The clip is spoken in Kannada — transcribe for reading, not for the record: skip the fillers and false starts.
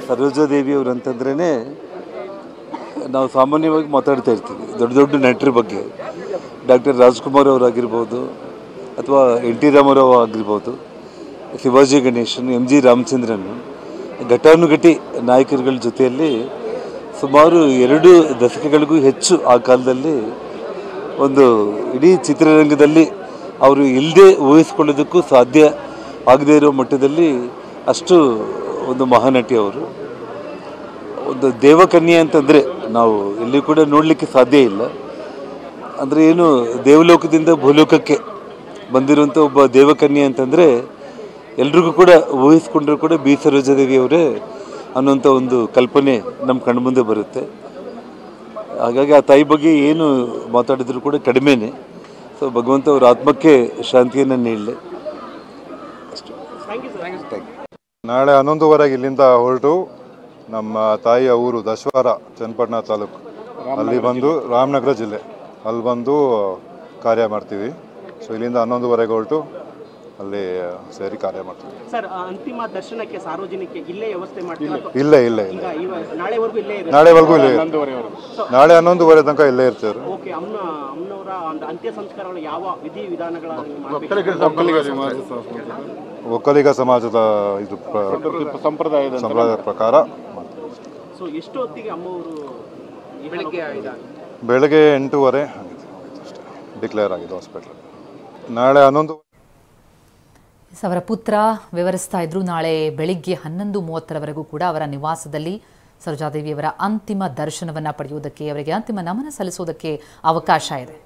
ಸರೋಜಾದೇವಿಯವರು ಅಂತಂದ್ರೇ ನಾವು ಸಾಮಾನ್ಯವಾಗಿ ಮಾತಾಡ್ತಾ ಇರ್ತೀವಿ ದೊಡ್ಡ ದೊಡ್ಡ ನಟರ ಬಗ್ಗೆ. ಡಾಕ್ಟರ್ ರಾಜ್ಕುಮಾರ್ ಅವರಾಗಿರ್ಬೋದು, ಅಥವಾ ಎನ್ ಟಿ ರಾಮಾರಾವ್ ಆಗಿರ್ಬೋದು, ಶಿವಾಜಿ ಗಣೇಶನ್, ಎಂ ಜಿ ರಾಮಚಂದ್ರನ್, ಘಟಾನುಘಟಿ ನಾಯಕರುಗಳ ಜೊತೆಯಲ್ಲಿ ಸುಮಾರು 2 ದಶಕಗಳಿಗೂ ಹೆಚ್ಚು ಆ ಕಾಲದಲ್ಲಿ ಒಂದು ಇಡೀ ಚಿತ್ರರಂಗದಲ್ಲಿ ಅವರು ಇಲ್ಲದೆ ಊಹಿಸ್ಕೊಳ್ಳೋದಕ್ಕೂ ಸಾಧ್ಯ ಆಗದೇ ಇರೋ ಮಟ್ಟದಲ್ಲಿ ಅಷ್ಟು ಒಂದು ಮಹಾನಟಿ ಅವರು. ಒಂದು ದೇವಕನ್ಯೆ ಅಂತಂದರೆ ನಾವು ಎಲ್ಲಿ ಕೂಡ ನೋಡಲಿಕ್ಕೆ ಸಾಧ್ಯ ಇಲ್ಲ. ಅಂದರೆ ಏನು, ದೇವಲೋಕದಿಂದ ಭೂಲೋಕಕ್ಕೆ ಬಂದಿರುವಂಥ ಒಬ್ಬ ದೇವಕನ್ಯೆ ಅಂತಂದರೆ ಎಲ್ರಿಗೂ ಕೂಡ ಊಹಿಸ್ಕೊಂಡ್ರೂ ಕೂಡ ಬಿ ಸರೋಜಾದೇವಿಯವರೇ ಅನ್ನೋಂಥ ಒಂದು ಕಲ್ಪನೆ ನಮ್ಮ ಕಣ್ಮುಂದೆ ಬರುತ್ತೆ. ಹಾಗಾಗಿ ಆ ತಾಯಿ ಬಗ್ಗೆ ಏನು ಮಾತಾಡಿದ್ರು ಕೂಡ ಕಡಿಮೆನೇ. ಸೊ ಭಗವಂತ ಅವರ ಆತ್ಮಕ್ಕೆ ಶಾಂತಿಯನ್ನು ನೀಡಲಿ ಅಷ್ಟು. ನಾಳೆ 11:15 ಇಲ್ಲಿಂದ ಹೊರಟು ನಮ್ಮ ತಾಯಿಯ ಊರು ದಶವಾರ, ಚನ್ನಪಟ್ಟಣ ತಾಲೂಕು, ಅಲ್ಲಿ ಬಂದು ರಾಮನಗರ ಜಿಲ್ಲೆ, ಅಲ್ಲಿ ಬಂದು ಕಾರ್ಯ ಮಾಡ್ತೀವಿ. ಸೊ ಇಲ್ಲಿಂದ 11:15 ಹೊರಟು ಅಲ್ಲಿ ಸೇರಿ ಕಾರ್ಯ ಮಾಡ್ತೀವಿ. ಸರ್, ಅಂತಿಮ ದರ್ಶನಕ್ಕೆ ಸಾರ್ವಜನಿಕ ಇಲ್ಲೇ ವ್ಯವಸ್ಥೆ ಮಾಡ್ತೀವಿ? ಇಲ್ಲೇ ನಾಳೆವರೆಗೂ ಇಲ್ಲೇ ಇರುತ್ತೆ. ನಾಳೆವರೆಗೂ ಇಲ್ಲೇ, ನಾಳೆ 11:15 ತನಕ ಇಲ್ಲೇ ಇರ್ತೀವಿ. ಓಕೆ. ಅಮ್ಮನವರ ಅಂತ್ಯ ಸಂಸ್ಕಾರಗಳು ಯಾವ ವಿಧಿ ವಿಧಾನಗಳ ಒಕ್ಕಲಿಗ ಸಮಾಜದ ಇದು ಸಂಪ್ರದಾಯದ ಪ್ರಕಾರ. ಸೊ ಎಷ್ಟು ಹೊತ್ತಿಗೆ ಅಮ್ಮವರು? ಬೆಳಗ್ಗೆ 8:30 ಡಿಕ್ಲೇರ್ ಆಗಿದೆ ಹಾಸ್ಪಿಟಲ್. ನಾಳೆ 11. ಅವರ ಪುತ್ರ ವಿವರಿಸ್ತಾ ಇದ್ರು, ನಾಳೆ ಬೆಳಿಗ್ಗೆ 11:30ರವರೆಗೂ ಕೂಡ ಅವರ ನಿವಾಸದಲ್ಲಿ ಸರೋಜಾದೇವಿಯವರ ಅಂತಿಮ ದರ್ಶನವನ್ನು ಪಡೆಯುವುದಕ್ಕೆ, ಅವರಿಗೆ ಅಂತಿಮ ನಮನ ಸಲ್ಲಿಸುವುದಕ್ಕೆ ಅವಕಾಶ ಇದೆ.